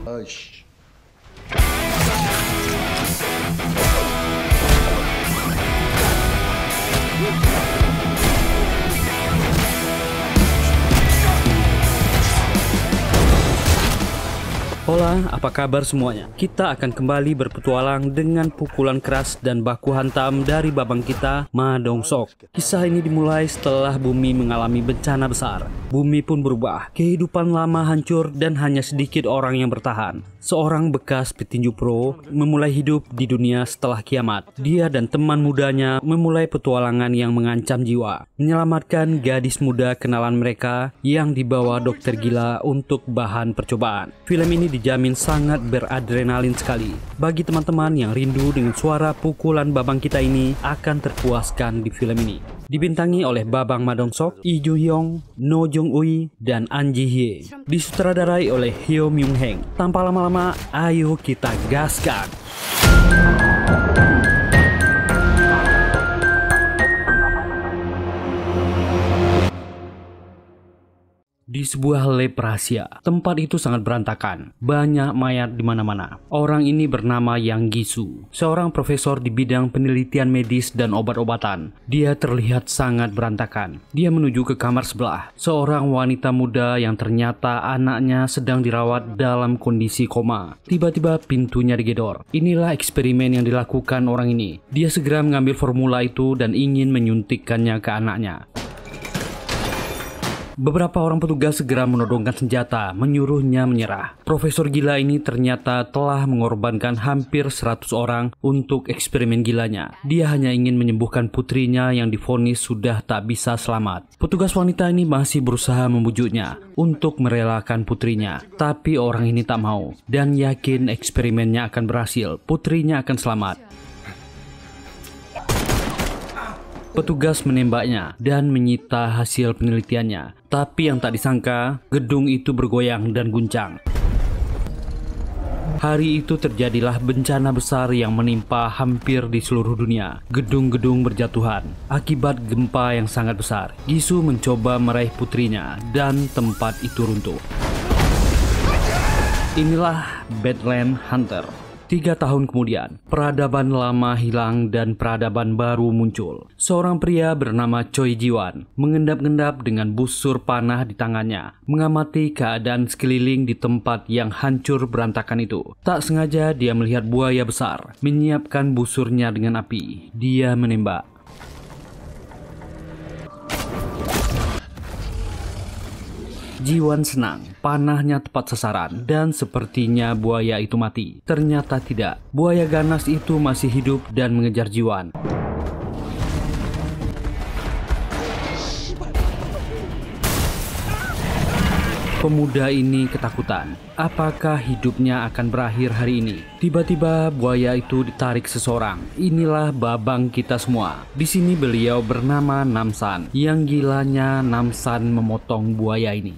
Ush. Hola, apa kabar semuanya? Kita akan kembali berpetualang dengan pukulan keras dan baku hantam dari babang kita, Ma Dong Sok. Kisah ini dimulai setelah bumi mengalami bencana besar. Bumi pun berubah, kehidupan lama hancur dan hanya sedikit orang yang bertahan. Seorang bekas petinju pro memulai hidup di dunia setelah kiamat. Dia dan teman mudanya memulai petualangan yang mengancam jiwa, menyelamatkan gadis muda kenalan mereka yang dibawa dokter gila untuk bahan percobaan. Film ini dijamin sangat beradrenalin sekali. Bagi teman-teman yang rindu dengan suara pukulan babang kita ini akan terpuaskan di film ini. Dibintangi oleh Babang Ma Dong Sok, Lee Joo Hyung, No Jung Ui, dan An Ji Hye. Disutradarai oleh Hyo Myung Heng. Tanpa lama-lama, ayo kita gaskan. Di sebuah lab rahasia, tempat itu sangat berantakan. Banyak mayat di mana-mana. Orang ini bernama Yang Gisu, seorang profesor di bidang penelitian medis dan obat-obatan. Dia terlihat sangat berantakan. Dia menuju ke kamar sebelah. Seorang wanita muda yang ternyata anaknya sedang dirawat dalam kondisi koma. Tiba-tiba pintunya digedor. Inilah eksperimen yang dilakukan orang ini. Dia segera mengambil formula itu dan ingin menyuntikkannya ke anaknya. Beberapa orang petugas segera menodongkan senjata, menyuruhnya menyerah. Profesor gila ini ternyata telah mengorbankan hampir 100 orang untuk eksperimen gilanya. Dia hanya ingin menyembuhkan putrinya yang divonis sudah tak bisa selamat. Petugas wanita ini masih berusaha membujuknya untuk merelakan putrinya. Tapi orang ini tak mau dan yakin eksperimennya akan berhasil. Putrinya akan selamat. Petugas menembaknya dan menyita hasil penelitiannya. Tapi yang tak disangka, gedung itu bergoyang dan guncang. Hari itu terjadilah bencana besar yang menimpa hampir di seluruh dunia. Gedung-gedung berjatuhan akibat gempa yang sangat besar. Gisu mencoba meraih putrinya dan tempat itu runtuh. Inilah Badland Hunter. 3 tahun kemudian, peradaban lama hilang dan peradaban baru muncul. Seorang pria bernama Choi Ji-wan mengendap-endap dengan busur panah di tangannya, mengamati keadaan sekeliling di tempat yang hancur berantakan itu. Tak sengaja dia melihat buaya besar, menyiapkan busurnya dengan api. Dia menembak. Ji-wan senang, panahnya tepat sasaran dan sepertinya buaya itu mati. Ternyata tidak, buaya ganas itu masih hidup dan mengejar Ji-wan. Pemuda ini ketakutan. Apakah hidupnya akan berakhir hari ini? Tiba-tiba buaya itu ditarik seseorang. Inilah babang kita semua. Di sini beliau bernama Namsan. Yang gilanya Namsan memotong buaya ini.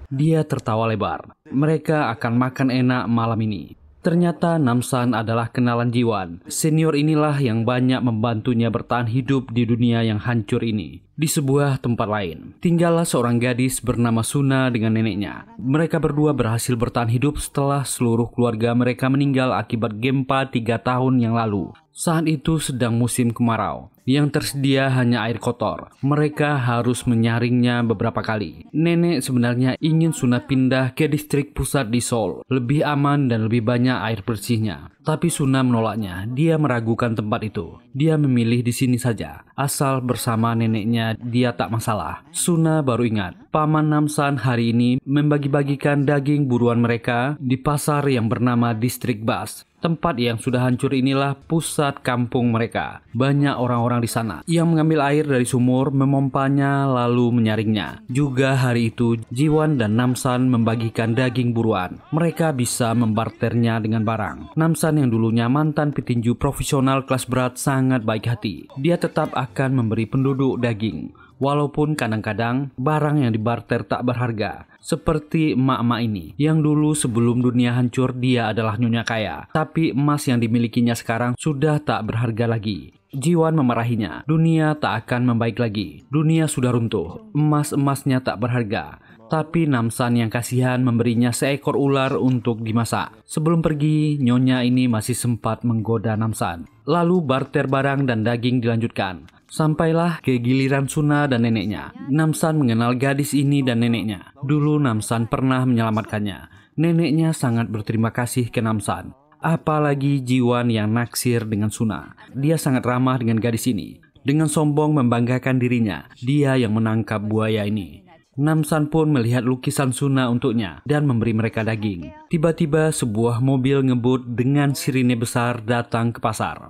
Dia tertawa lebar. Mereka akan makan enak malam ini. Ternyata Namsan adalah kenalan Ji-wan. Senior inilah yang banyak membantunya bertahan hidup di dunia yang hancur ini. Di sebuah tempat lain, tinggallah seorang gadis bernama Suna dengan neneknya. Mereka berdua berhasil bertahan hidup setelah seluruh keluarga mereka meninggal akibat gempa 3 tahun yang lalu. Saat itu sedang musim kemarau. Yang tersedia hanya air kotor. Mereka harus menyaringnya beberapa kali. Nenek sebenarnya ingin Suna pindah ke distrik pusat di Seoul. Lebih aman dan lebih banyak air bersihnya. Tapi Suna menolaknya. Dia meragukan tempat itu. Dia memilih di sini saja. Asal bersama neneknya dia tak masalah. Suna baru ingat. Paman Namsan hari ini membagi-bagikan daging buruan mereka di pasar yang bernama Distrik Bas. Tempat yang sudah hancur inilah pusat kampung mereka. Banyak orang-orang di sana yang mengambil air dari sumur, memompanya lalu menyaringnya. Juga hari itu Ji-wan dan Namsan membagikan daging buruan. Mereka bisa membarternya dengan barang. Namsan yang dulunya mantan petinju profesional kelas berat sangat baik hati. Dia tetap akan memberi penduduk daging. Walaupun kadang-kadang barang yang dibarter tak berharga. Seperti emak-emak ini, yang dulu sebelum dunia hancur dia adalah nyonya kaya. Tapi emas yang dimilikinya sekarang sudah tak berharga lagi. Jiwan memarahinya, dunia tak akan membaik lagi. Dunia sudah runtuh, emas-emasnya tak berharga. Tapi Namsan yang kasihan memberinya seekor ular untuk dimasak. Sebelum pergi, nyonya ini masih sempat menggoda Namsan. Lalu barter barang dan daging dilanjutkan. Sampailah ke giliran Suna dan neneknya. Namsan mengenal gadis ini dan neneknya. Dulu Namsan pernah menyelamatkannya. Neneknya sangat berterima kasih ke Namsan. Apalagi Jiwan yang naksir dengan Suna. Dia sangat ramah dengan gadis ini. Dengan sombong membanggakan dirinya, dia yang menangkap buaya ini. Namsan pun melihat lukisan Suna untuknya dan memberi mereka daging. Tiba-tiba sebuah mobil ngebut dengan sirine besar datang ke pasar.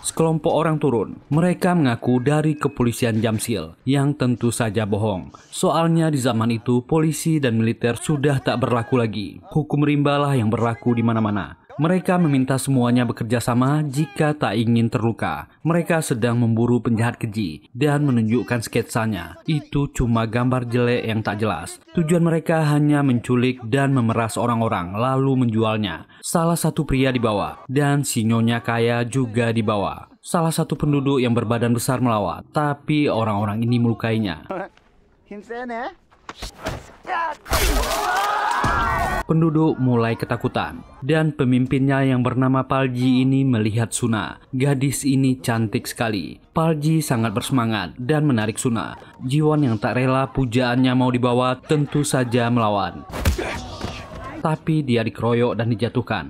Sekelompok orang turun. Mereka mengaku dari kepolisian Jamsil, yang tentu saja bohong. Soalnya di zaman itu polisi dan militer sudah tak berlaku lagi. Hukum rimba lah yang berlaku di mana-mana. Mereka meminta semuanya bekerja sama jika tak ingin terluka. Mereka sedang memburu penjahat keji dan menunjukkan sketsanya. Itu cuma gambar jelek yang tak jelas. Tujuan mereka hanya menculik dan memeras orang-orang lalu menjualnya. Salah satu pria dibawa dan si nyonya kaya juga dibawa. Salah satu penduduk yang berbadan besar melawan, tapi orang-orang ini melukainya. Penduduk mulai ketakutan dan pemimpinnya yang bernama Palji ini melihat Suna. Gadis ini cantik sekali. Palji sangat bersemangat dan menarik Suna. Jiwan yang tak rela pujaannya mau dibawa tentu saja melawan. Tapi dia dikeroyok dan dijatuhkan.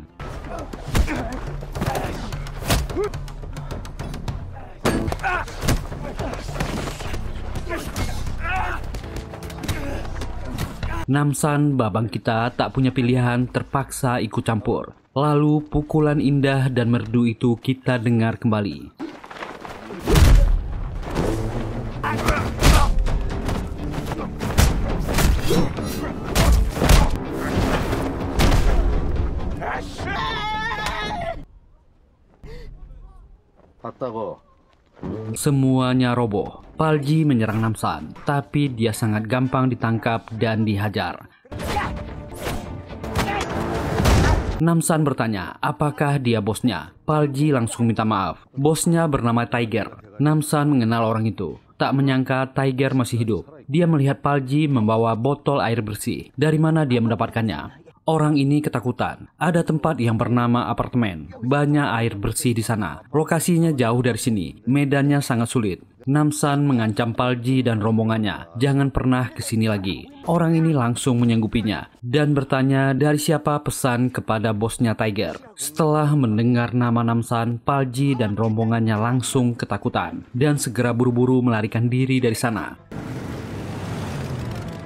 Namsan, babang kita tak punya pilihan, terpaksa ikut campur. Lalu pukulan indah dan merdu itu kita dengar kembali. Semuanya roboh. Palji menyerang Namsan, tapi dia sangat gampang ditangkap dan dihajar. Namsan bertanya, apakah dia bosnya? Palji langsung minta maaf. Bosnya bernama Tiger. Namsan mengenal orang itu. Tak menyangka Tiger masih hidup. Dia melihat Palji membawa botol air bersih. Dari mana dia mendapatkannya? Orang ini ketakutan. Ada tempat yang bernama apartemen. Banyak air bersih di sana. Lokasinya jauh dari sini. Medannya sangat sulit. Namsan mengancam Palji dan rombongannya. Jangan pernah ke sini lagi. Orang ini langsung menyanggupinya dan bertanya dari siapa pesan kepada bosnya Tiger. Setelah mendengar nama Namsan, Palji dan rombongannya langsung ketakutan dan segera buru-buru melarikan diri dari sana.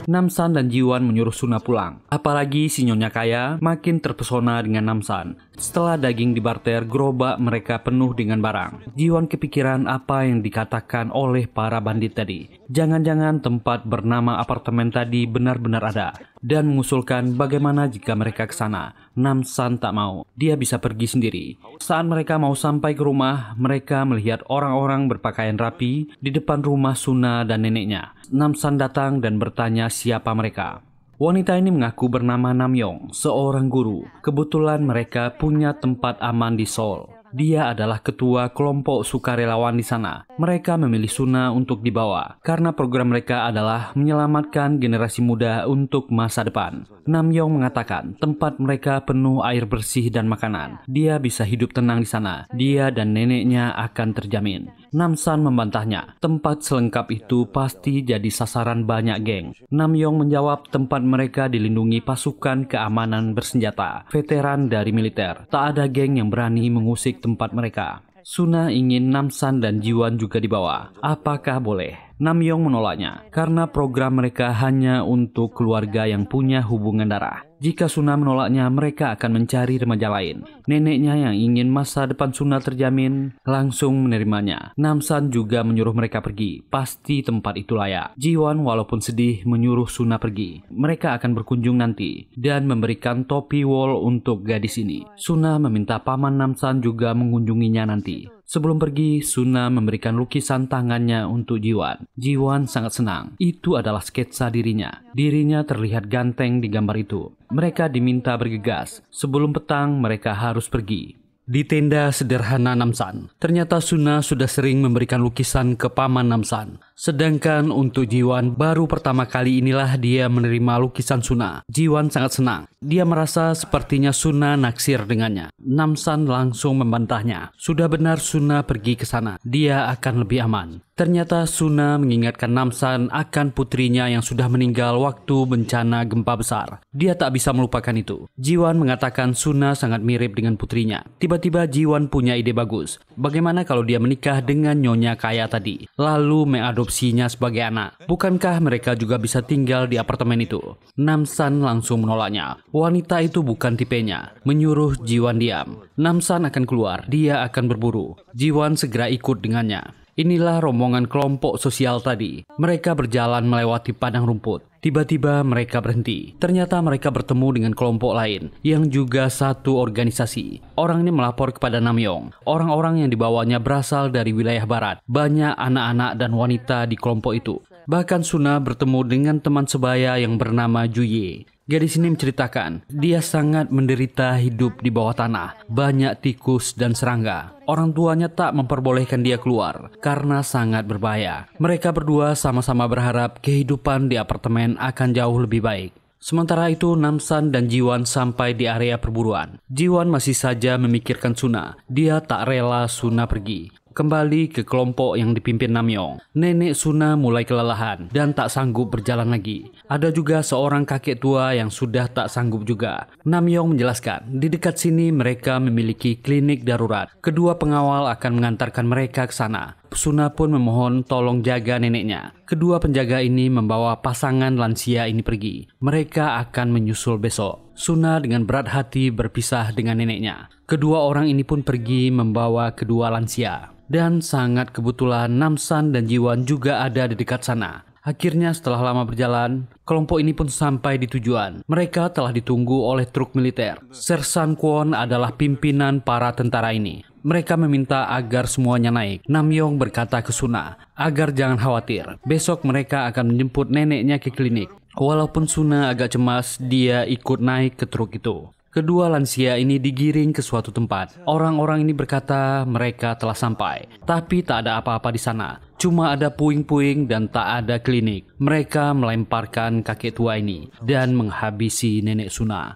Namsan dan Jiwan menyuruh Suna pulang. Apalagi si nyonya kaya makin terpesona dengan Namsan. Setelah daging dibarter, gerobak mereka penuh dengan barang. Jiwan kepikiran apa yang dikatakan oleh para bandit tadi. Jangan-jangan tempat bernama apartemen tadi benar-benar ada. Dan mengusulkan bagaimana jika mereka ke sana. Namsan tak mau. Dia bisa pergi sendiri. Saat mereka mau sampai ke rumah, mereka melihat orang-orang berpakaian rapi di depan rumah Suna dan neneknya. Namsan datang dan bertanya siapa mereka. Wanita ini mengaku bernama Namyong, seorang guru. Kebetulan mereka punya tempat aman di Seoul. Dia adalah ketua kelompok sukarelawan di sana. Mereka memilih Suna untuk dibawa karena program mereka adalah menyelamatkan generasi muda untuk masa depan. Namyong mengatakan tempat mereka penuh air bersih dan makanan. Dia bisa hidup tenang di sana. Dia dan neneknya akan terjamin. Namsan membantahnya. Tempat selengkap itu pasti jadi sasaran banyak geng. Namyong menjawab tempat mereka dilindungi pasukan keamanan bersenjata, veteran dari militer. Tak ada geng yang berani mengusik tempat mereka. Suna ingin Namsan dan Jiwan juga dibawa. Apakah boleh? Namyong menolaknya karena program mereka hanya untuk keluarga yang punya hubungan darah. Jika Suna menolaknya, mereka akan mencari remaja lain. Neneknya yang ingin masa depan Suna terjamin langsung menerimanya. Namsan juga menyuruh mereka pergi. Pasti tempat itu layak. Jiwon walaupun sedih menyuruh Suna pergi. Mereka akan berkunjung nanti dan memberikan topi wol untuk gadis ini. Suna meminta paman Namsan juga mengunjunginya nanti. Sebelum pergi, Suna memberikan lukisan tangannya untuk Jiwon. Jiwon sangat senang. Itu adalah sketsa dirinya. Dirinya terlihat ganteng di gambar itu. Mereka diminta bergegas. Sebelum petang, mereka harus pergi. Di tenda sederhana Namsan, ternyata Suna sudah sering memberikan lukisan ke paman Namsan. Sedangkan untuk Jiwon, baru pertama kali inilah dia menerima lukisan Suna. Jiwon sangat senang. Dia merasa sepertinya Suna naksir dengannya. Namsan langsung membantahnya. Sudah benar Suna pergi ke sana. Dia akan lebih aman. Ternyata Suna mengingatkan Namsan akan putrinya yang sudah meninggal waktu bencana gempa besar. Dia tak bisa melupakan itu. Jiwon mengatakan Suna sangat mirip dengan putrinya. Tiba-tiba Jiwon punya ide bagus. Bagaimana kalau dia menikah dengan nyonya kaya tadi, lalu mengadopsinya sebagai anak? Bukankah mereka juga bisa tinggal di apartemen itu? Namsan langsung menolaknya. Wanita itu bukan tipenya. Menyuruh Jiwon diam. Namsan akan keluar. Dia akan berburu. Jiwon segera ikut dengannya. Inilah rombongan kelompok sosial tadi. Mereka berjalan melewati padang rumput. Tiba-tiba mereka berhenti. Ternyata mereka bertemu dengan kelompok lain yang juga satu organisasi. Orang ini melapor kepada Namyong. Orang-orang yang dibawanya berasal dari wilayah barat. Banyak anak-anak dan wanita di kelompok itu. Bahkan Suna bertemu dengan teman sebaya yang bernama Juye. Gadis ini menceritakan, dia sangat menderita hidup di bawah tanah, banyak tikus dan serangga. Orang tuanya tak memperbolehkan dia keluar karena sangat berbahaya. Mereka berdua sama-sama berharap kehidupan di apartemen akan jauh lebih baik. Sementara itu, Namsan dan Jiwon sampai di area perburuan. Jiwon masih saja memikirkan Suna. Dia tak rela Suna pergi. Kembali ke kelompok yang dipimpin Namyong. Nenek Suna mulai kelelahan dan tak sanggup berjalan lagi. Ada juga seorang kakek tua yang sudah tak sanggup juga. Namyong menjelaskan, di dekat sini mereka memiliki klinik darurat. Kedua pengawal akan mengantarkan mereka ke sana. Suna pun memohon tolong jaga neneknya. Kedua penjaga ini membawa pasangan lansia ini pergi. Mereka akan menyusul besok. Suna dengan berat hati berpisah dengan neneknya. Kedua orang ini pun pergi membawa kedua lansia. Dan sangat kebetulan Namsan dan Jiwon juga ada di dekat sana. Akhirnya setelah lama berjalan, kelompok ini pun sampai di tujuan. Mereka telah ditunggu oleh truk militer. Sersan Kwon adalah pimpinan para tentara ini. Mereka meminta agar semuanya naik. Namyong berkata ke Suna agar jangan khawatir. Besok mereka akan menjemput neneknya ke klinik. Walaupun Suna agak cemas, dia ikut naik ke truk itu. Kedua lansia ini digiring ke suatu tempat. Orang-orang ini berkata mereka telah sampai. Tapi tak ada apa-apa di sana. Cuma ada puing-puing dan tak ada klinik. Mereka melemparkan kakek tua ini dan menghabisi nenek Suna.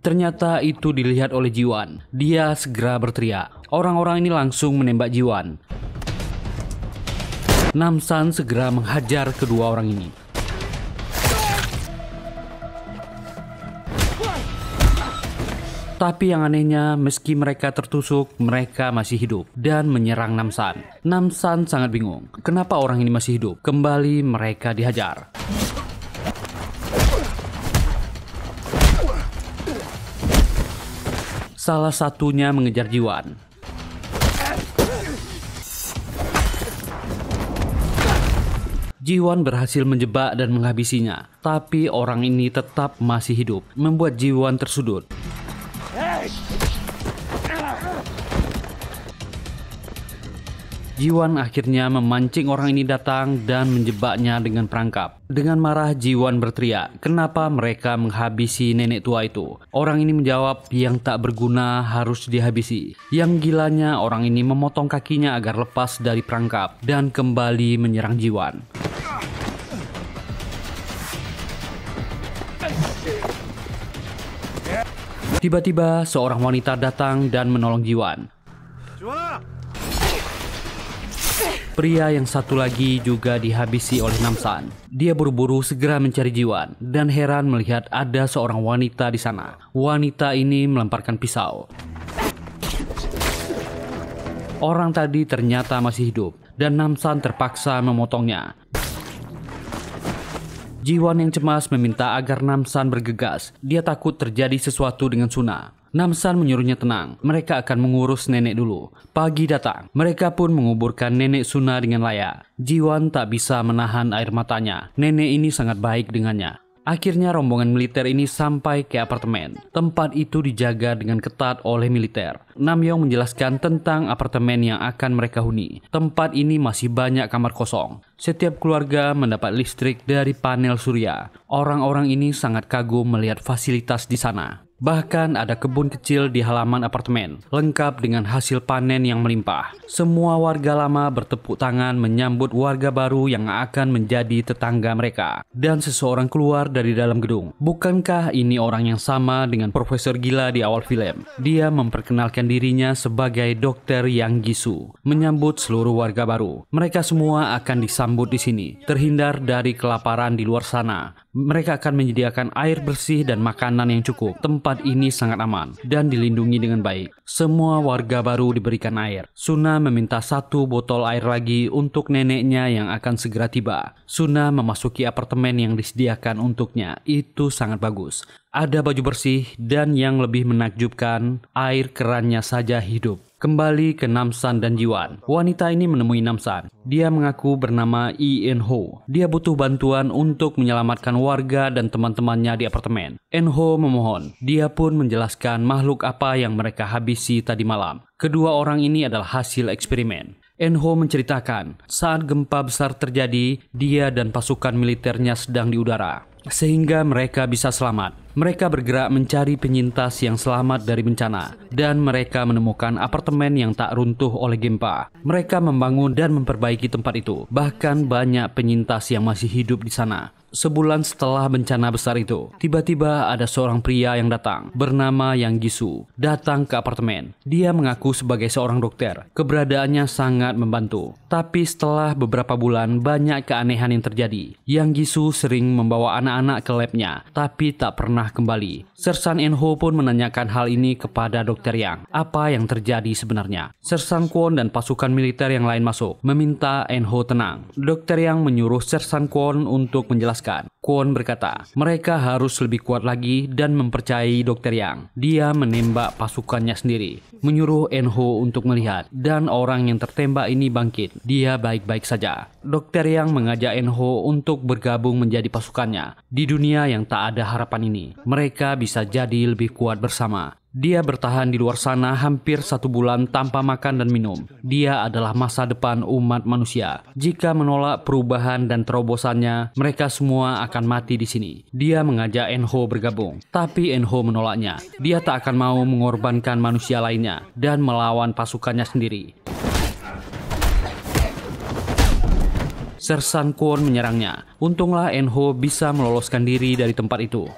Ternyata itu dilihat oleh Jiwon. Dia segera berteriak. Orang-orang ini langsung menembak Jiwon. Namsan segera menghajar kedua orang ini. Tapi yang anehnya, meski mereka tertusuk, mereka masih hidup dan menyerang Namsan. Namsan sangat bingung, kenapa orang ini masih hidup? Kembali mereka dihajar. Salah satunya mengejar Jiwon. Jiwon berhasil menjebak dan menghabisinya. Tapi orang ini tetap masih hidup, membuat Jiwon tersudut. Jiwon akhirnya memancing orang ini datang dan menjebaknya dengan perangkap. Dengan marah Jiwon berteriak, kenapa mereka menghabisi nenek tua itu? Orang ini menjawab, yang tak berguna harus dihabisi. Yang gilanya orang ini memotong kakinya agar lepas dari perangkap dan kembali menyerang Jiwon. Tiba-tiba seorang wanita datang dan menolong Jiwon. Pria yang satu lagi juga dihabisi oleh Namsan. Dia buru-buru segera mencari Jiwon dan heran melihat ada seorang wanita di sana. Wanita ini melemparkan pisau. Orang tadi ternyata masih hidup dan Namsan terpaksa memotongnya. Jiwan yang cemas meminta agar Namsan bergegas. Dia takut terjadi sesuatu dengan Suna. Namsan menyuruhnya tenang, mereka akan mengurus nenek dulu. Pagi datang, mereka pun menguburkan nenek Suna dengan layak. Jiwan tak bisa menahan air matanya, nenek ini sangat baik dengannya. Akhirnya rombongan militer ini sampai ke apartemen. Tempat itu dijaga dengan ketat oleh militer. Namyong menjelaskan tentang apartemen yang akan mereka huni. Tempat ini masih banyak kamar kosong. Setiap keluarga mendapat listrik dari panel surya. Orang-orang ini sangat kagum melihat fasilitas di sana. Bahkan ada kebun kecil di halaman apartemen, lengkap dengan hasil panen yang melimpah. Semua warga lama bertepuk tangan menyambut warga baru yang akan menjadi tetangga mereka. Dan seseorang keluar dari dalam gedung. Bukankah ini orang yang sama dengan Profesor Gila di awal film? Dia memperkenalkan dirinya sebagai Dr. Yang Gisu, menyambut seluruh warga baru. Mereka semua akan disambut di sini, terhindar dari kelaparan di luar sana. Mereka akan menyediakan air bersih dan makanan yang cukup. Tempat ini sangat aman dan dilindungi dengan baik. Semua warga baru diberikan air. Suna meminta 1 botol air lagi untuk neneknya yang akan segera tiba. Suna memasuki apartemen yang disediakan untuknya. Itu sangat bagus. Ada baju bersih dan yang lebih menakjubkan, air kerannya saja hidup. Kembali ke Namsan dan Jiwan. Wanita ini menemui Namsan. Dia mengaku bernama En-ho. Dia butuh bantuan untuk menyelamatkan warga dan teman-temannya di apartemen. En-ho memohon. Dia pun menjelaskan makhluk apa yang mereka habisi tadi malam. Kedua orang ini adalah hasil eksperimen. En-ho menceritakan, saat gempa besar terjadi, dia dan pasukan militernya sedang di udara, sehingga mereka bisa selamat. Mereka bergerak mencari penyintas yang selamat dari bencana, dan mereka menemukan apartemen yang tak runtuh oleh gempa. Mereka membangun dan memperbaiki tempat itu. Bahkan banyak penyintas yang masih hidup di sana. Sebulan setelah bencana besar itu, tiba-tiba ada seorang pria yang datang, bernama Yang Gisu, datang ke apartemen. Dia mengaku sebagai seorang dokter. Keberadaannya sangat membantu. Tapi setelah beberapa bulan, banyak keanehan yang terjadi. Yang Gisu sering membawa anak-anak ke labnya, tapi tak pernah kembali. Sersan En-ho pun menanyakan hal ini kepada Dr. Yang. Apa yang terjadi sebenarnya? Sersan Kwon dan pasukan militer yang lain masuk, meminta En-ho tenang. Dr. Yang menyuruh Sersan Kwon untuk menjelaskan. Kwon berkata, mereka harus lebih kuat lagi dan mempercayai Dr. Yang. Dia menembak pasukannya sendiri, menyuruh En-ho untuk melihat, dan orang yang tertembak ini bangkit. Dia baik-baik saja. Dr. Yang mengajak En-ho untuk bergabung menjadi pasukannya. Di dunia yang tak ada harapan ini, mereka bisa jadi lebih kuat bersama. Dia bertahan di luar sana hampir 1 bulan tanpa makan dan minum. Dia adalah masa depan umat manusia. Jika menolak perubahan dan terobosannya, mereka semua akan mati di sini. Dia mengajak En-ho bergabung, tapi En-ho menolaknya. Dia tak akan mau mengorbankan manusia lainnya dan melawan pasukannya sendiri. Sersan Kwon menyerangnya. Untunglah En-ho bisa meloloskan diri dari tempat itu.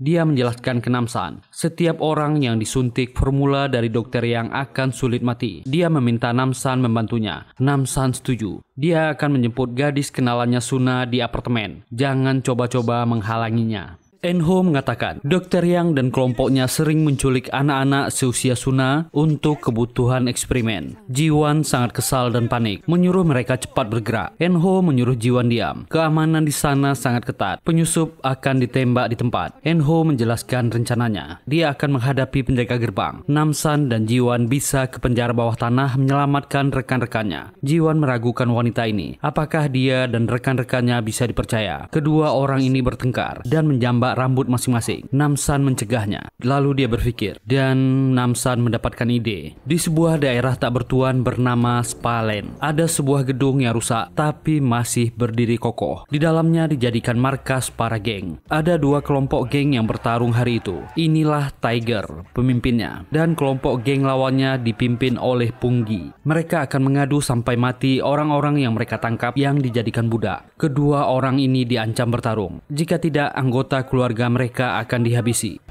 Dia menjelaskan ke Namsan, setiap orang yang disuntik formula dari Dr. Yang akan sulit mati. Dia meminta Namsan membantunya. Namsan setuju. Dia akan menjemput gadis kenalannya Suna di apartemen. Jangan coba-coba menghalanginya. En-ho mengatakan, Dr. Yang dan kelompoknya sering menculik anak-anak seusia Suna untuk kebutuhan eksperimen. Jiwan sangat kesal dan panik, menyuruh mereka cepat bergerak. En-ho menyuruh Jiwan diam. Keamanan di sana sangat ketat. Penyusup akan ditembak di tempat. En-ho menjelaskan rencananya. Dia akan menghadapi penjaga gerbang. Namsan dan Jiwan bisa ke penjara bawah tanah menyelamatkan rekan-rekannya. Jiwan meragukan wanita ini. Apakah dia dan rekan-rekannya bisa dipercaya? Kedua orang ini bertengkar dan menjambak rambut masing-masing. Namsan mencegahnya. Lalu dia berpikir, dan Namsan mendapatkan ide. Di sebuah daerah tak bertuan bernama Spalen, ada sebuah gedung yang rusak tapi masih berdiri kokoh. Di dalamnya dijadikan markas para geng. Ada 2 kelompok geng yang bertarung hari itu. Inilah Tiger, pemimpinnya, dan kelompok geng lawannya dipimpin oleh Punggi. Mereka akan mengadu sampai mati orang-orang yang mereka tangkap yang dijadikan budak. Kedua orang ini diancam bertarung. Jika tidak, anggota keluarga mereka akan dihabisi.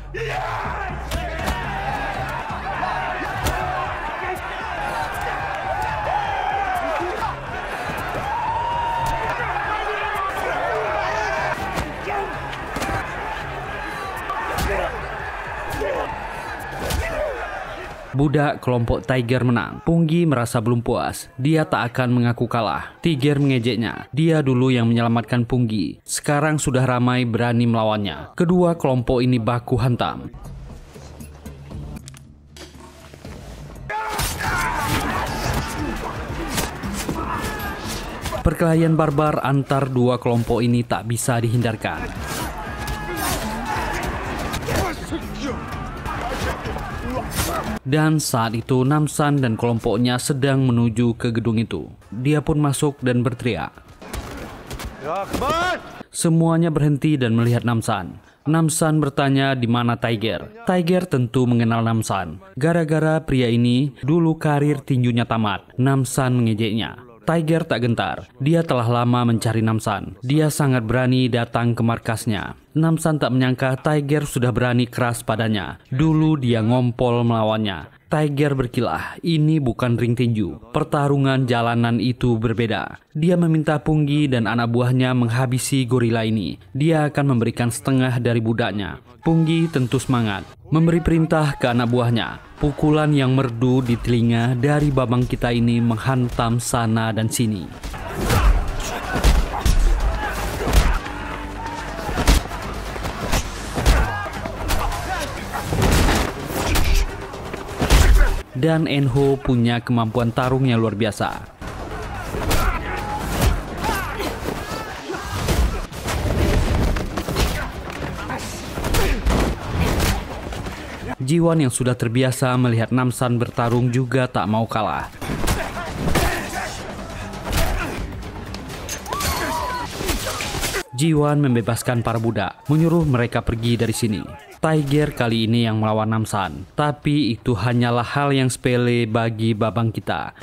Budak kelompok Tiger menang. Punggi merasa belum puas. Dia tak akan mengaku kalah. Tiger mengejeknya. Dia dulu yang menyelamatkan Punggi. Sekarang sudah ramai berani melawannya. Kedua kelompok ini baku hantam. Perkelahian barbar antar dua kelompok ini tak bisa dihindarkan. Dan saat itu Namsan dan kelompoknya sedang menuju ke gedung itu. Dia pun masuk dan berteriak. Semuanya berhenti dan melihat Namsan. Namsan bertanya di mana Tiger. Tiger tentu mengenal Namsan. Gara-gara pria ini dulu karir tinjunya tamat. Namsan mengejeknya. Tiger tak gentar. Dia telah lama mencari Namsan. Dia sangat berani datang ke markasnya. Namsan tak menyangka Tiger sudah berani keras padanya. Dulu dia ngompol melawannya. Tiger berkilah, ini bukan ring tinju. Pertarungan jalanan itu berbeda. Dia meminta Punggi dan anak buahnya menghabisi gorila ini. Dia akan memberikan setengah dari budaknya. Punggi tentu semangat, memberi perintah ke anak buahnya. Pukulan yang merdu di telinga dari babang kita ini menghantam sana dan sini. Dan Enho punya kemampuan tarung yang luar biasa. Jiwan yang sudah terbiasa melihat Namsan bertarung juga tak mau kalah. Jiwan membebaskan para budak, menyuruh mereka pergi dari sini. Tiger kali ini yang melawan Namsan, tapi itu hanyalah hal yang sepele bagi babang kita.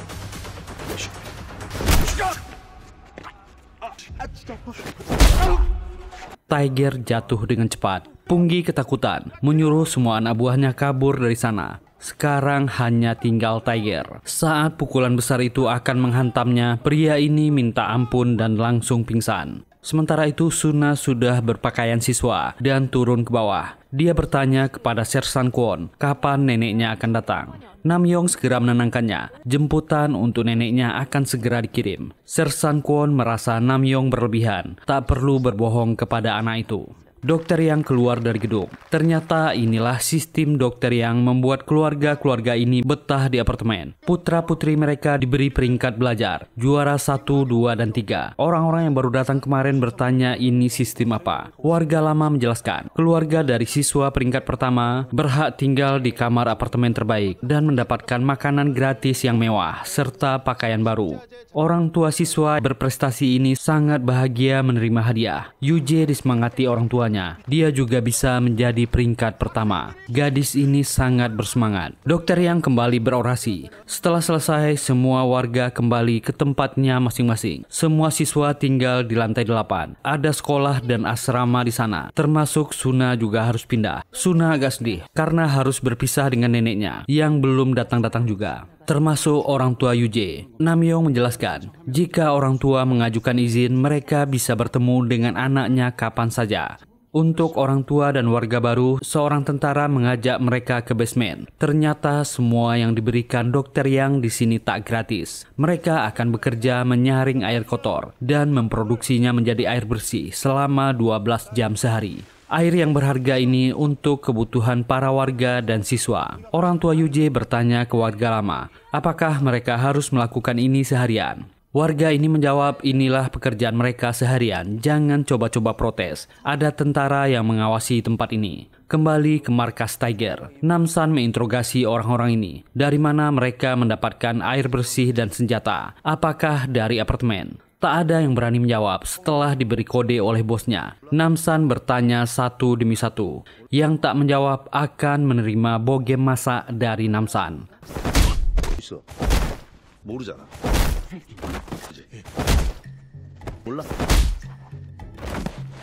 Tiger jatuh dengan cepat. Punggi ketakutan, menyuruh semua anak buahnya kabur dari sana. Sekarang hanya tinggal Tiger. Saat pukulan besar itu akan menghantamnya, pria ini minta ampun dan langsung pingsan. Sementara itu Suna sudah berpakaian siswa dan turun ke bawah. Dia bertanya kepada Sersan Kwon kapan neneknya akan datang. Namyong segera menenangkannya. Jemputan untuk neneknya akan segera dikirim. Sersan Kwon merasa Namyong berlebihan. Tak perlu berbohong kepada anak itu. Dokter yang keluar dari gedung. Ternyata inilah sistem dokter yang membuat keluarga-keluarga ini betah di apartemen. Putra-putri mereka diberi peringkat belajar. Juara 1, 2, dan 3. Orang-orang yang baru datang kemarin bertanya ini sistem apa. Warga lama menjelaskan. Keluarga dari siswa peringkat pertama berhak tinggal di kamar apartemen terbaik dan mendapatkan makanan gratis yang mewah serta pakaian baru. Orang tua siswa berprestasi ini sangat bahagia menerima hadiah. Yuje disemangati orang tua. Dia juga bisa menjadi peringkat pertama. Gadis ini sangat bersemangat. Dokter yang kembali berorasi. Setelah selesai, semua warga kembali ke tempatnya masing-masing. Semua siswa tinggal di lantai 8. Ada sekolah dan asrama di sana. Termasuk Suna juga harus pindah. Suna agak sedih karena harus berpisah dengan neneknya yang belum datang-datang juga. Termasuk orang tua Yuje. Namyong menjelaskan, jika orang tua mengajukan izin, mereka bisa bertemu dengan anaknya kapan saja. Untuk orang tua dan warga baru, seorang tentara mengajak mereka ke basement. Ternyata semua yang diberikan dokter yang di sini tak gratis. Mereka akan bekerja menyaring air kotor dan memproduksinya menjadi air bersih selama 12 jam sehari. Air yang berharga ini untuk kebutuhan para warga dan siswa. Orang tua Yuje bertanya ke warga lama, apakah mereka harus melakukan ini seharian? Warga ini menjawab, inilah pekerjaan mereka seharian, jangan coba-coba protes. Ada tentara yang mengawasi tempat ini. Kembali ke markas Tiger. Namsan menginterogasi orang-orang ini. Dari mana mereka mendapatkan air bersih dan senjata? Apakah dari apartemen? Tak ada yang berani menjawab setelah diberi kode oleh bosnya. Namsan bertanya satu demi satu. Yang tak menjawab akan menerima bogem masak dari Namsan.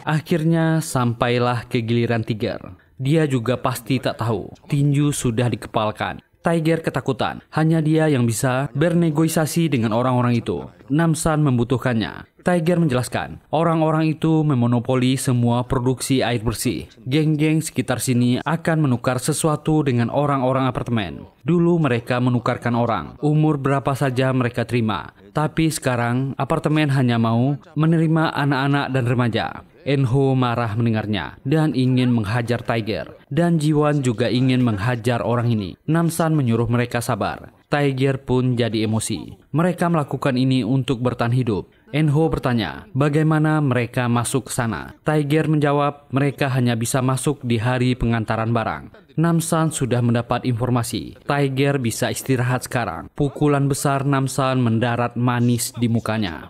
Akhirnya sampailah ke giliran Tiger. Dia juga pasti tak tahu. Tinju sudah dikepalkan. Tiger ketakutan. Hanya dia yang bisa bernegosiasi dengan orang-orang itu. Namsan membutuhkannya. Tiger menjelaskan, orang-orang itu memonopoli semua produksi air bersih. Geng-geng sekitar sini akan menukar sesuatu dengan orang-orang apartemen. Dulu mereka menukarkan orang, umur berapa saja mereka terima. Tapi sekarang apartemen hanya mau menerima anak-anak dan remaja. Enho marah mendengarnya dan ingin menghajar Tiger. Dan Jiwan juga ingin menghajar orang ini. Namsan menyuruh mereka sabar. Tiger pun jadi emosi. Mereka melakukan ini untuk bertahan hidup. Enho bertanya, bagaimana mereka masuk ke sana? Tiger menjawab, mereka hanya bisa masuk di hari pengantaran barang. Namsan sudah mendapat informasi. Tiger bisa istirahat sekarang. Pukulan besar Namsan mendarat manis di mukanya.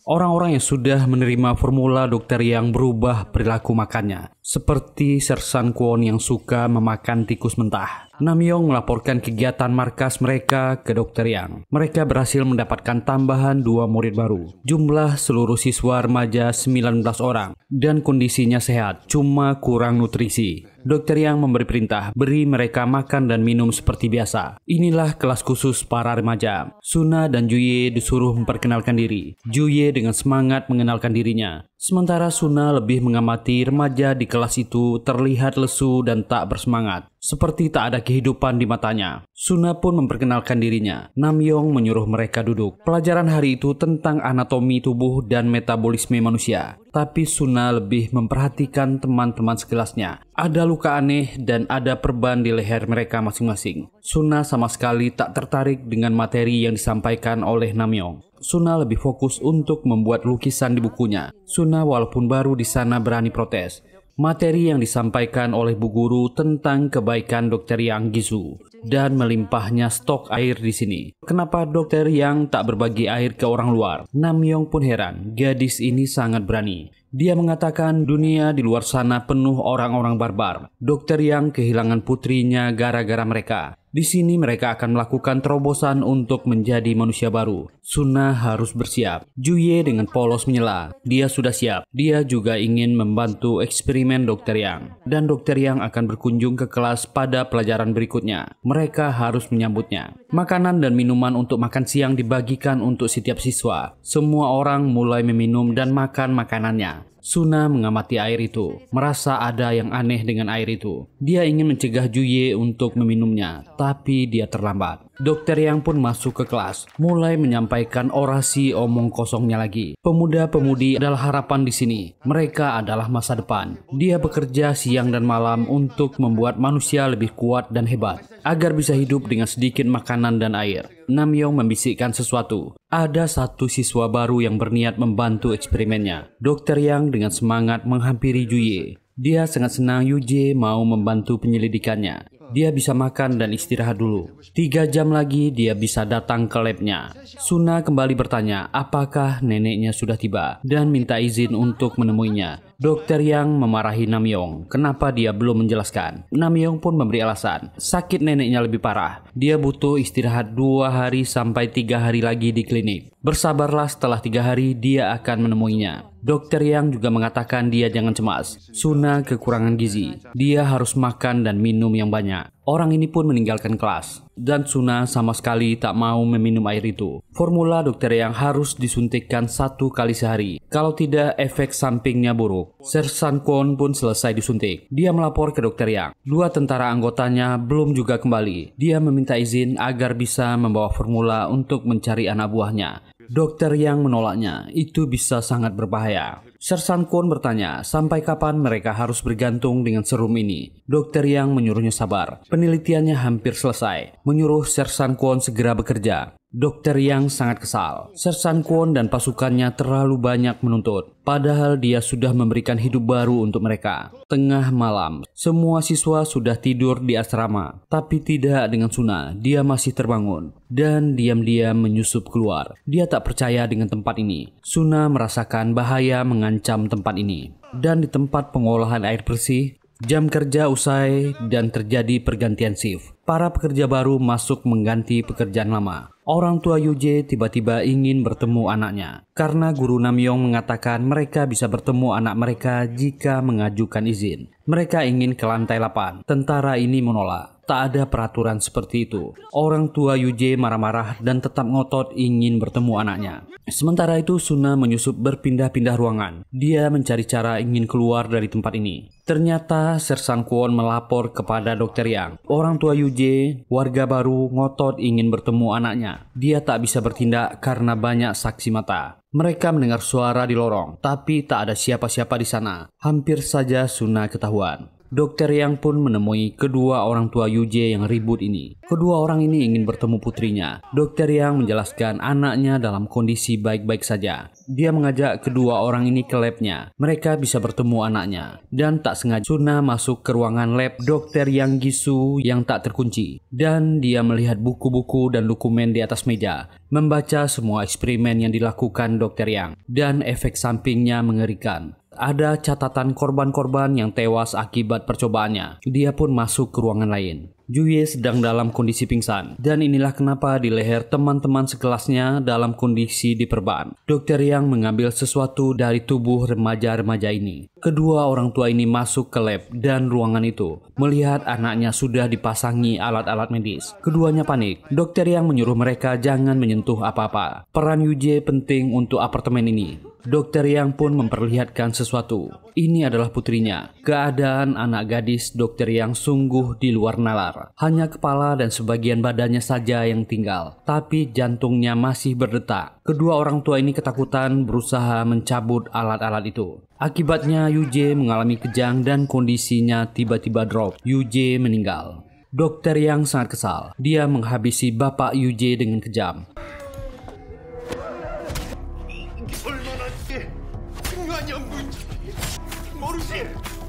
Orang-orang yang sudah menerima formula dokter yang berubah perilaku makannya. Seperti Sersan Kwon yang suka memakan tikus mentah. Namyong melaporkan kegiatan markas mereka ke Dr. Yang. Mereka berhasil mendapatkan tambahan 2 murid baru. Jumlah seluruh siswa remaja 19 orang. Dan kondisinya sehat, cuma kurang nutrisi. Dr. Yang memberi perintah, beri mereka makan dan minum seperti biasa. Inilah kelas khusus para remaja. Suna dan Juye disuruh memperkenalkan diri. Juye dengan semangat mengenalkan dirinya. Sementara Suna lebih mengamati remaja di kelas itu terlihat lesu dan tak bersemangat. Seperti tak ada kehidupan di matanya. Suna pun memperkenalkan dirinya. Namyong menyuruh mereka duduk. Pelajaran hari itu tentang anatomi tubuh dan metabolisme manusia. Tapi Suna lebih memperhatikan teman-teman sekelasnya. Ada luka aneh dan ada perban di leher mereka masing-masing. Suna sama sekali tak tertarik dengan materi yang disampaikan oleh Namyong. Suna lebih fokus untuk membuat lukisan di bukunya. Suna walaupun baru di sana berani protes. Materi yang disampaikan oleh Bu Guru tentang kebaikan Dr. Yang Gizu dan melimpahnya stok air di sini. Kenapa Dr. Yang tak berbagi air ke orang luar? Namyong pun heran, gadis ini sangat berani. Dia mengatakan dunia di luar sana penuh orang-orang barbar. Dr. Yang kehilangan putrinya gara-gara mereka. Di sini mereka akan melakukan terobosan untuk menjadi manusia baru. Suna harus bersiap. Juye dengan polos menyela. Dia sudah siap. Dia juga ingin membantu eksperimen Dr. Yang. Dan Dr. Yang akan berkunjung ke kelas pada pelajaran berikutnya. Mereka harus menyambutnya. Makanan dan minuman untuk makan siang dibagikan untuk setiap siswa. Semua orang mulai meminum dan makan makanannya. Suna mengamati air itu, merasa ada yang aneh dengan air itu. Dia ingin mencegah Juye untuk meminumnya, tapi dia terlambat. Dokter Yang pun masuk ke kelas, mulai menyampaikan orasi omong kosongnya lagi. Pemuda-pemudi adalah harapan di sini. Mereka adalah masa depan. Dia bekerja siang dan malam untuk membuat manusia lebih kuat dan hebat, agar bisa hidup dengan sedikit makanan dan air. Namyong membisikkan sesuatu. Ada satu siswa baru yang berniat membantu eksperimennya. Dokter Yang dengan semangat menghampiri Juye. Dia sangat senang Yuje mau membantu penyelidikannya. Dia bisa makan dan istirahat dulu. 3 jam lagi dia bisa datang ke labnya. Suna kembali bertanya apakah neneknya sudah tiba dan minta izin untuk menemuinya. Dokter Yang memarahi Namyong. Kenapa dia belum menjelaskan? Namyong pun memberi alasan. Sakit neneknya lebih parah. Dia butuh istirahat 2 hari sampai 3 hari lagi di klinik. Bersabarlah, setelah 3 hari dia akan menemuinya. Dokter Yang juga mengatakan dia jangan cemas. Suna kekurangan gizi. Dia harus makan dan minum yang banyak. Orang ini pun meninggalkan kelas. Dan Suna sama sekali tak mau meminum air itu. Formula Dokter Yang harus disuntikkan 1 kali sehari. Kalau tidak, efek sampingnya buruk. Sersan Kwon pun selesai disuntik. Dia melapor ke Dokter Yang. 2 tentara anggotanya belum juga kembali. Dia meminta izin agar bisa membawa formula untuk mencari anak buahnya. Dokter Yang menolaknya, itu bisa sangat berbahaya. Sersan Kwon bertanya, sampai kapan mereka harus bergantung dengan serum ini? Dokter Yang menyuruhnya sabar. Penelitiannya hampir selesai. Menyuruh Sersan Kwon segera bekerja. Dokter Yang sangat kesal. Sersan Kwon dan pasukannya terlalu banyak menuntut. Padahal dia sudah memberikan hidup baru untuk mereka. Tengah malam, semua siswa sudah tidur di asrama. Tapi tidak dengan Suna, dia masih terbangun. Dan diam-diam menyusup keluar. Dia tak percaya dengan tempat ini. Suna merasakan bahaya mengancam tempat ini. Dan di tempat pengolahan air bersih, jam kerja usai dan terjadi pergantian shift. Para pekerja baru masuk mengganti pekerjaan lama. Orang tua Yuje tiba-tiba ingin bertemu anaknya. Karena guru Namyong mengatakan mereka bisa bertemu anak mereka jika mengajukan izin. Mereka ingin ke lantai 8. Tentara ini menolak. Tak ada peraturan seperti itu. Orang tua Yuje marah-marah dan tetap ngotot ingin bertemu anaknya. Sementara itu Suna menyusup berpindah-pindah ruangan. Dia mencari cara ingin keluar dari tempat ini. Ternyata Sersan Kwon melapor kepada Dr. Yang. Orang tua Yuje, warga baru, ngotot ingin bertemu anaknya. Dia tak bisa bertindak karena banyak saksi mata. Mereka mendengar suara di lorong, tapi tak ada siapa-siapa di sana. Hampir saja Suna ketahuan. Dr. Yang pun menemui kedua orang tua Yuje yang ribut ini. Kedua orang ini ingin bertemu putrinya. Dr. Yang menjelaskan anaknya dalam kondisi baik-baik saja. Dia mengajak kedua orang ini ke labnya. Mereka bisa bertemu anaknya. Dan tak sengaja Suna masuk ke ruangan lab Dr. Yang Gisu yang tak terkunci. Dan dia melihat buku-buku dan dokumen di atas meja. Membaca semua eksperimen yang dilakukan Dr. Yang. Dan efek sampingnya mengerikan. Ada catatan korban-korban yang tewas akibat percobaannya. Dia pun masuk ke ruangan lain. Juye sedang dalam kondisi pingsan. Dan inilah kenapa di leher teman-teman sekelasnya dalam kondisi diperban. Dr. Yang mengambil sesuatu dari tubuh remaja-remaja ini. Kedua orang tua ini masuk ke lab dan ruangan itu. Melihat anaknya sudah dipasangi alat-alat medis. Keduanya panik. Dr. Yang menyuruh mereka jangan menyentuh apa-apa. Peran Yuje penting untuk apartemen ini. Dr. Yang pun memperlihatkan sesuatu. Ini adalah putrinya. Keadaan anak gadis Dr. Yang sungguh di luar nalar. Hanya kepala dan sebagian badannya saja yang tinggal. Tapi jantungnya masih berdetak. Kedua orang tua ini ketakutan berusaha mencabut alat-alat itu. Akibatnya Yuje mengalami kejang dan kondisinya tiba-tiba drop. Yuje meninggal. Dr. Yang sangat kesal. Dia menghabisi bapak Yuje dengan kejam.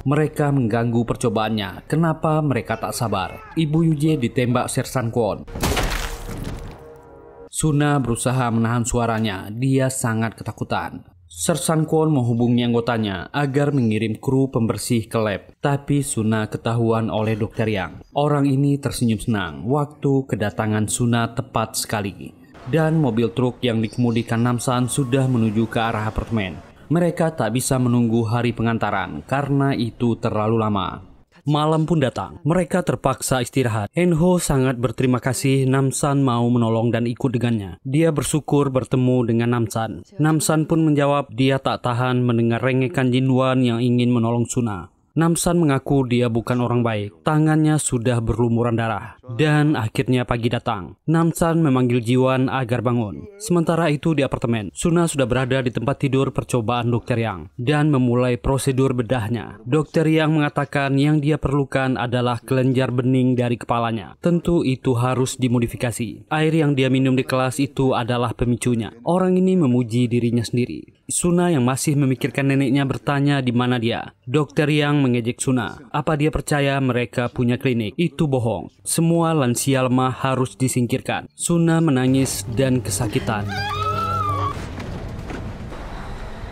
Mereka mengganggu percobaannya. Kenapa mereka tak sabar? Ibu Yuje ditembak Sersan Kwon. Suna berusaha menahan suaranya. Dia sangat ketakutan. Sersan Kwon menghubungi anggotanya agar mengirim kru pembersih ke lab. Tapi Suna ketahuan oleh Dr. Yang. Orang ini tersenyum senang. Waktu kedatangan Suna tepat sekali. Dan mobil truk yang dikemudikan Namsan sudah menuju ke arah apartemen. Mereka tak bisa menunggu hari pengantaran karena itu terlalu lama. Malam pun datang. Mereka terpaksa istirahat. Enho sangat berterima kasih Namsan mau menolong dan ikut dengannya. Dia bersyukur bertemu dengan Namsan. Namsan pun menjawab dia tak tahan mendengar rengekan Jinwan yang ingin menolong Suna. Namsan mengaku dia bukan orang baik. Tangannya sudah berlumuran darah. Dan akhirnya pagi datang. Namsan memanggil Jiwan agar bangun. Sementara itu di apartemen, Suna sudah berada di tempat tidur percobaan Dr. Yang. Dan memulai prosedur bedahnya. Dr. Yang mengatakan yang dia perlukan adalah kelenjar bening dari kepalanya. Tentu itu harus dimodifikasi. Air yang dia minum di kelas itu adalah pemicunya. Orang ini memuji dirinya sendiri. Suna yang masih memikirkan neneknya bertanya di mana dia. Dr. Yang mengejek Suna. Apa dia percaya mereka punya klinik? Itu bohong. Semua lansia lemah harus disingkirkan. Suna menangis dan kesakitan.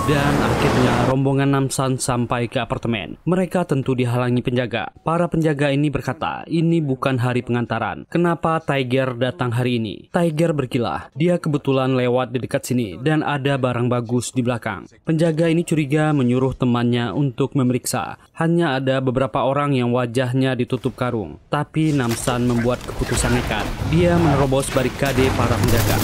Dan akhirnya rombongan Namsan sampai ke apartemen. Mereka tentu dihalangi penjaga. Para penjaga ini berkata, ini bukan hari pengantaran. Kenapa Tiger datang hari ini? Tiger berkilah. Dia kebetulan lewat di dekat sini dan ada barang bagus di belakang. Penjaga ini curiga menyuruh temannya untuk memeriksa. Hanya ada beberapa orang yang wajahnya ditutup karung. Tapi Namsan membuat keputusan nekat. Dia menerobos barikade para penjaga.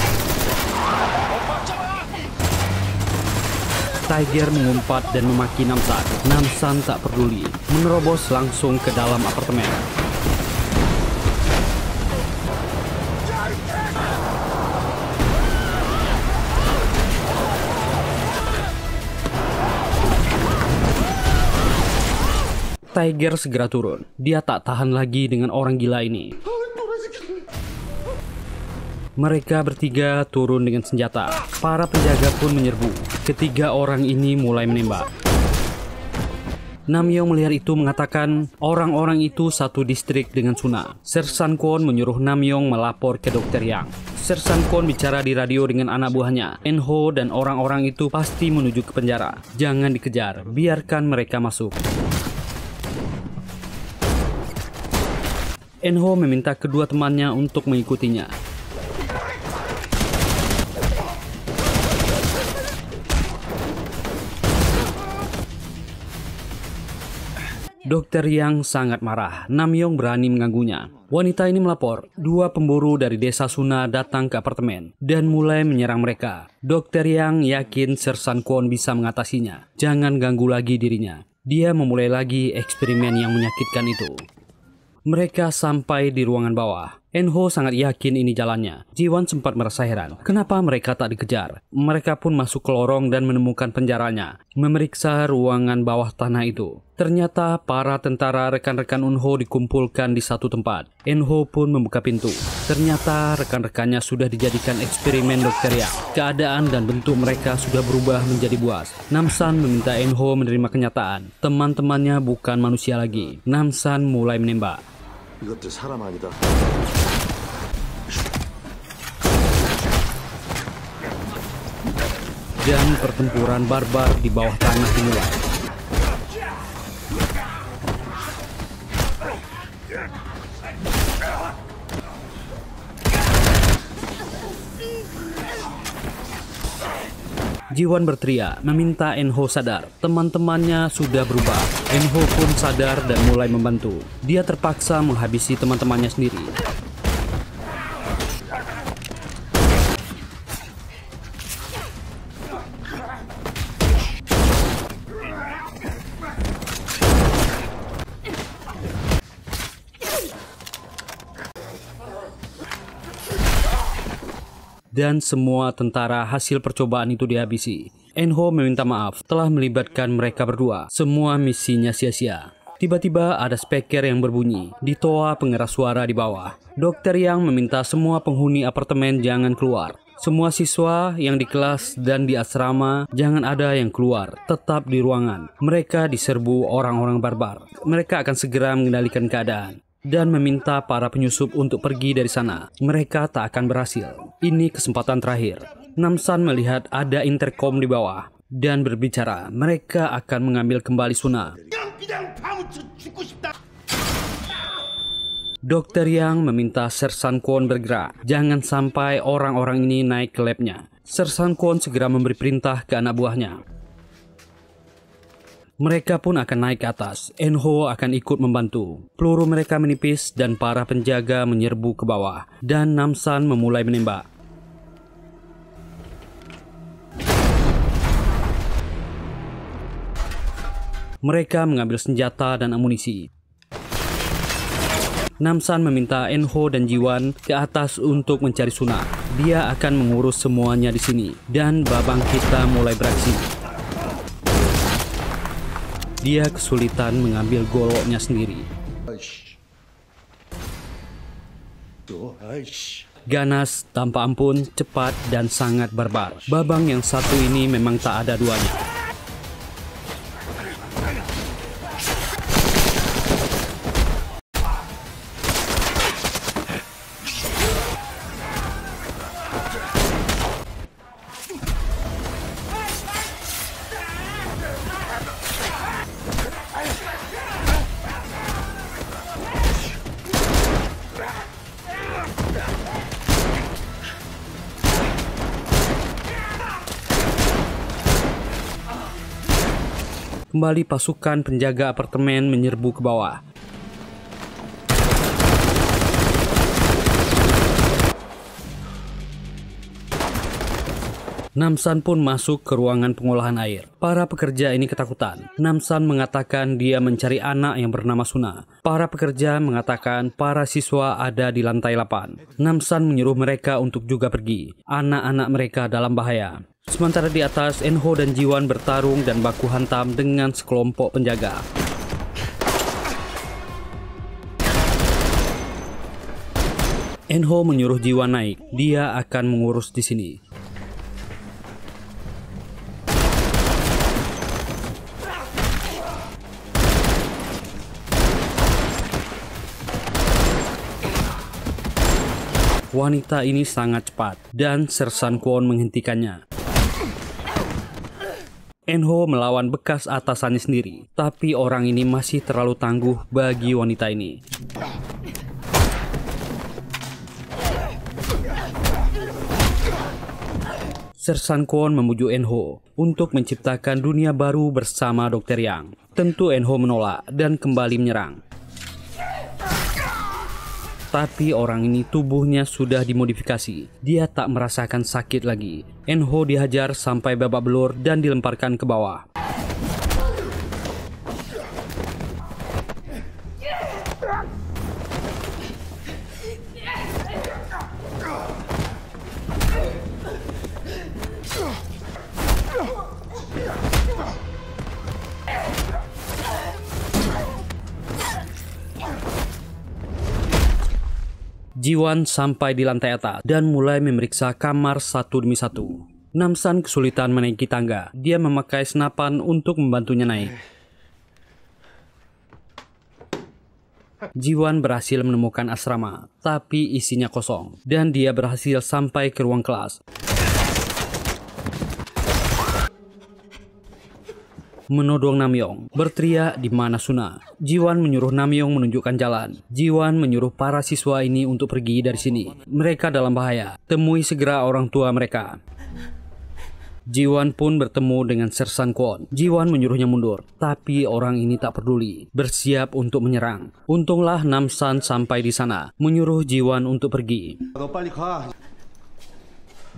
Tiger mengumpat dan memaki Namsan. Namsan tak peduli, menerobos langsung ke dalam apartemen. Tiger segera turun. Dia tak tahan lagi dengan orang gila ini. Mereka bertiga turun dengan senjata. Para penjaga pun menyerbu. Ketiga orang ini mulai menembak. Namyong melihat itu mengatakan orang-orang itu satu distrik dengan Suna. Sersan Kwon menyuruh Namyong melapor ke Dr. Yang. Sersan Kwon bicara di radio dengan anak buahnya. Enho dan orang-orang itu pasti menuju ke penjara. Jangan dikejar, biarkan mereka masuk. Enho meminta kedua temannya untuk mengikutinya. Dokter Yang sangat marah. Namyong berani mengganggunya. Wanita ini melapor, 2 pemburu dari desa Suna datang ke apartemen dan mulai menyerang mereka. Dokter Yang yakin Sersan Kwon bisa mengatasinya. Jangan ganggu lagi dirinya. Dia memulai lagi eksperimen yang menyakitkan itu. Mereka sampai di ruangan bawah. Enho sangat yakin ini jalannya. Jiwan sempat merasa heran. Kenapa mereka tak dikejar? Mereka pun masuk ke lorong dan menemukan penjaranya. Memeriksa ruangan bawah tanah itu. Ternyata para tentara rekan-rekan Eunho dikumpulkan di satu tempat. Enho pun membuka pintu. Ternyata rekan-rekannya sudah dijadikan eksperimen Dokter Yang. Keadaan dan bentuk mereka sudah berubah menjadi buas. Namsan meminta Enho menerima kenyataan. Teman-temannya bukan manusia lagi. Namsan mulai menembak. 이것들 사람 아니다. Dan pertempuran barbar di bawah tanah dimulai. Jiwan berteriak, meminta Enho sadar. Teman-temannya sudah berubah. Enho pun sadar dan mulai membantu. Dia terpaksa menghabisi teman-temannya sendiri. Dan semua tentara hasil percobaan itu dihabisi. Enho meminta maaf telah melibatkan mereka berdua. Semua misinya sia-sia. Tiba-tiba ada speaker yang berbunyi di toa pengeras suara di bawah. Dokter Yang meminta semua penghuni apartemen jangan keluar. Semua siswa yang di kelas dan di asrama jangan ada yang keluar. Tetap di ruangan. Mereka diserbu orang-orang barbar. Mereka akan segera mengendalikan keadaan. Dan meminta para penyusup untuk pergi dari sana. Mereka tak akan berhasil. Ini kesempatan terakhir. Namsan melihat ada intercom di bawah dan berbicara. Mereka akan mengambil kembali Suna. Dokter Yang meminta Sersan Kwon bergerak. Jangan sampai orang-orang ini naik ke labnya. Sersan Kwon segera memberi perintah ke anak buahnya. Mereka pun akan naik ke atas. Enho akan ikut membantu. Peluru mereka menipis dan para penjaga menyerbu ke bawah. Dan Namsan memulai menembak. Mereka mengambil senjata dan amunisi. Namsan meminta Enho dan Jiwan ke atas untuk mencari Suna. Dia akan mengurus semuanya di sini. Dan babang kita mulai beraksi. Dia kesulitan mengambil goloknya sendiri. Ganas, tanpa ampun, cepat, dan sangat barbar. Babang yang satu ini memang tak ada duanya. Kembali pasukan penjaga apartemen menyerbu ke bawah. Namsan pun masuk ke ruangan pengolahan air. Para pekerja ini ketakutan. Namsan mengatakan dia mencari anak yang bernama Suna. Para pekerja mengatakan para siswa ada di lantai 8. Namsan menyuruh mereka untuk juga pergi. Anak-anak mereka dalam bahaya. Sementara di atas, Enho dan Jiwan bertarung dan baku hantam dengan sekelompok penjaga. Enho menyuruh Jiwan naik. Dia akan mengurus di sini. Wanita ini sangat cepat dan Sersan Kwon menghentikannya. Enho melawan bekas atasannya sendiri, tapi orang ini masih terlalu tangguh bagi wanita ini. Sersan Kwon membujuk Enho untuk menciptakan dunia baru bersama Dr. Yang. Tentu Enho menolak dan kembali menyerang. Tapi orang ini tubuhnya sudah dimodifikasi. Dia tak merasakan sakit lagi. Enho dihajar sampai babak belur dan dilemparkan ke bawah. Jiwan sampai di lantai atas dan mulai memeriksa kamar satu demi satu. Namsan kesulitan menaiki tangga. Dia memakai senapan untuk membantunya naik. Jiwan berhasil menemukan asrama, tapi isinya kosong. Dan dia berhasil sampai ke ruang kelas. Menodong Namyong, berteriak di mana Suna. Jiwan menyuruh Namyong menunjukkan jalan. Jiwan menyuruh para siswa ini untuk pergi dari sini. Mereka dalam bahaya. Temui segera orang tua mereka. Jiwan pun bertemu dengan Sersan Kwon. Jiwan menyuruhnya mundur, tapi orang ini tak peduli, bersiap untuk menyerang. Untunglah Namsan sampai di sana, menyuruh Jiwan untuk pergi.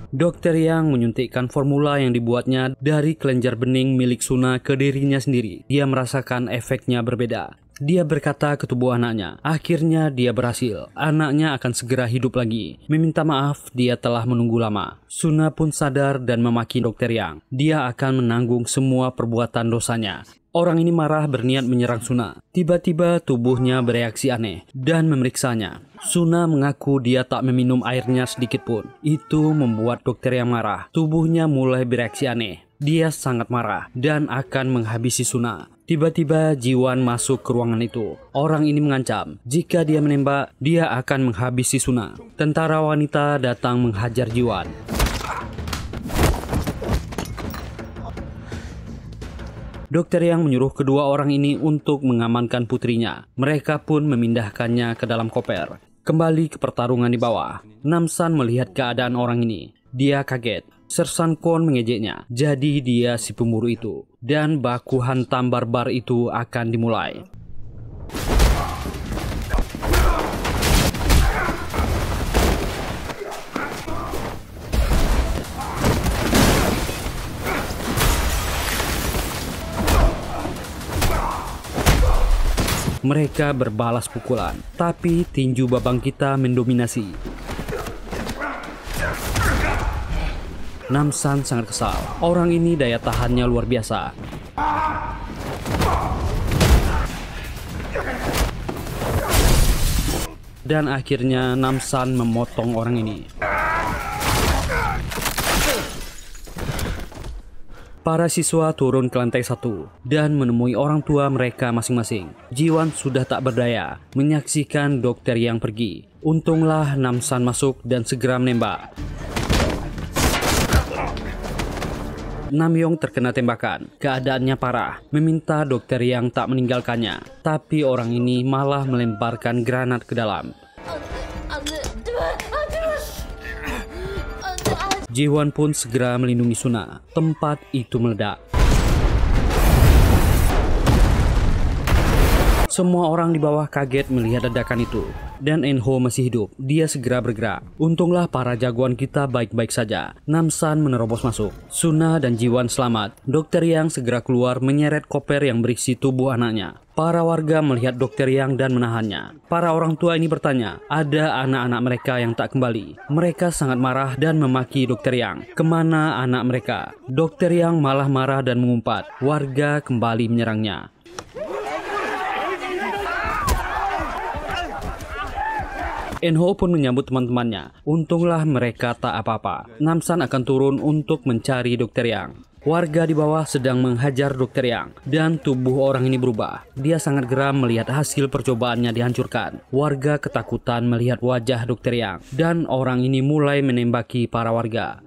Dr. Yang menyuntikkan formula yang dibuatnya dari kelenjar bening milik Suna ke dirinya sendiri. Dia merasakan efeknya berbeda. Dia berkata ke tubuh anaknya. Akhirnya dia berhasil. Anaknya akan segera hidup lagi. Meminta maaf, dia telah menunggu lama. Suna pun sadar dan memaki Dr. Yang. Dia akan menanggung semua perbuatan dosanya. Orang ini marah berniat menyerang Suna. Tiba-tiba tubuhnya bereaksi aneh dan memeriksanya. Suna mengaku dia tak meminum airnya sedikit pun. Itu membuat dokter yang marah. Tubuhnya mulai bereaksi aneh. Dia sangat marah dan akan menghabisi Suna. Tiba-tiba Jiwan masuk ke ruangan itu. Orang ini mengancam, jika dia menembak, dia akan menghabisi Suna. Tentara wanita datang menghajar Jiwan. Dokter Yang menyuruh kedua orang ini untuk mengamankan putrinya. Mereka pun memindahkannya ke dalam koper. Kembali ke pertarungan di bawah. Namsan melihat keadaan orang ini. Dia kaget. Sersan Kwon mengejeknya. Jadi dia si pemburu itu. Dan baku hantam barbar itu akan dimulai. Mereka berbalas pukulan, tapi tinju babang kita mendominasi. Namsan sangat kesal. Orang ini daya tahannya luar biasa. Dan akhirnya Namsan memotong orang ini. Para siswa turun ke lantai 1 dan menemui orang tua mereka masing-masing. Jiwan sudah tak berdaya menyaksikan dokter yang pergi. Untunglah Namsan masuk dan segera menembak. Namyong terkena tembakan. Keadaannya parah. Meminta dokter yang tak meninggalkannya. Tapi orang ini malah melemparkan granat ke dalam. Jiwan pun segera melindungi Suna. Tempat itu meledak. Semua orang di bawah kaget melihat ledakan itu. Dan Enho masih hidup. Dia segera bergerak. Untunglah para jagoan kita baik-baik saja. Namsan menerobos masuk. Suna dan Jiwan selamat. Dokter Yang segera keluar menyeret koper yang berisi tubuh anaknya. Para warga melihat Dokter Yang dan menahannya. Para orang tua ini bertanya, ada anak-anak mereka yang tak kembali. Mereka sangat marah dan memaki Dokter Yang. Kemana anak mereka? Dokter Yang malah marah dan mengumpat. Warga kembali menyerangnya. Enho pun menyambut teman-temannya. Untunglah mereka tak apa-apa. Namsan akan turun untuk mencari Dokter Yang. Warga di bawah sedang menghajar Dokter Yang. Dan tubuh orang ini berubah. Dia sangat geram melihat hasil percobaannya dihancurkan. Warga ketakutan melihat wajah Dokter Yang. Dan orang ini mulai menembaki para warga.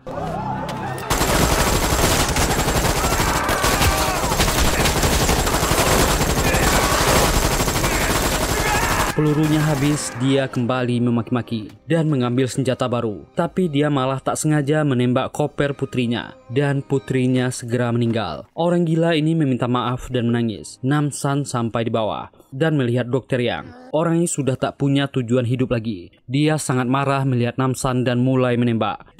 pelurunya habis, dia kembali memaki-maki dan mengambil senjata baru. Tapi dia malah tak sengaja menembak koper putrinya dan putrinya segera meninggal. Orang gila ini meminta maaf dan menangis. Namsan sampai di bawah dan melihat Dr. Yang. Orang ini sudah tak punya tujuan hidup lagi. Dia sangat marah melihat Namsan dan mulai menembak.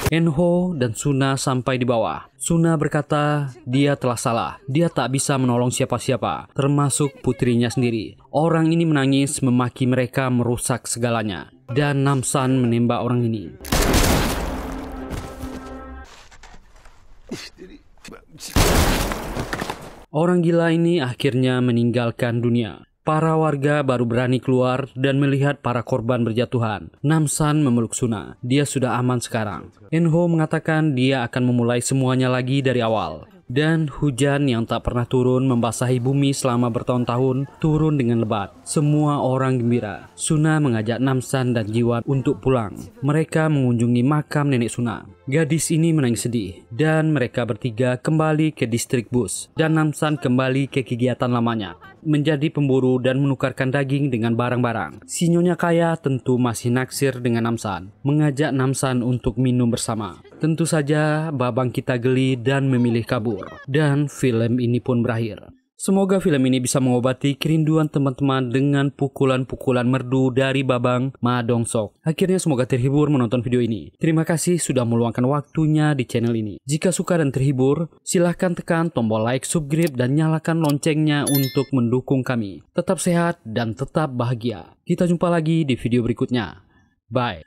Enho dan Suna sampai di bawah. Suna berkata dia telah salah. Dia tak bisa menolong siapa-siapa, termasuk putrinya sendiri. Orang ini menangis, memaki mereka merusak segalanya. Dan Namsan menembak orang ini. Orang gila ini akhirnya meninggalkan dunia. Para warga baru berani keluar dan melihat para korban berjatuhan. Namsan memeluk Suna. Dia sudah aman sekarang. Enho mengatakan dia akan memulai semuanya lagi dari awal. Dan hujan yang tak pernah turun membasahi bumi selama bertahun-tahun turun dengan lebat. Semua orang gembira. Suna mengajak Namsan dan Jiwan untuk pulang. Mereka mengunjungi makam nenek Suna. Gadis ini menangis sedih dan mereka bertiga kembali ke distrik bus. Dan Namsan kembali ke kegiatan lamanya, menjadi pemburu dan menukarkan daging dengan barang-barang. Si Nyonya Kaya tentu masih naksir dengan Namsan, mengajak Namsan untuk minum bersama. Tentu saja babang kita geli dan memilih kabur. Dan film ini pun berakhir. Semoga film ini bisa mengobati kerinduan teman-teman dengan pukulan-pukulan merdu dari Babang Ma Dong-seok. Akhirnya semoga terhibur menonton video ini. Terima kasih sudah meluangkan waktunya di channel ini. Jika suka dan terhibur, silahkan tekan tombol like, subscribe, dan nyalakan loncengnya untuk mendukung kami. Tetap sehat dan tetap bahagia. Kita jumpa lagi di video berikutnya. Bye.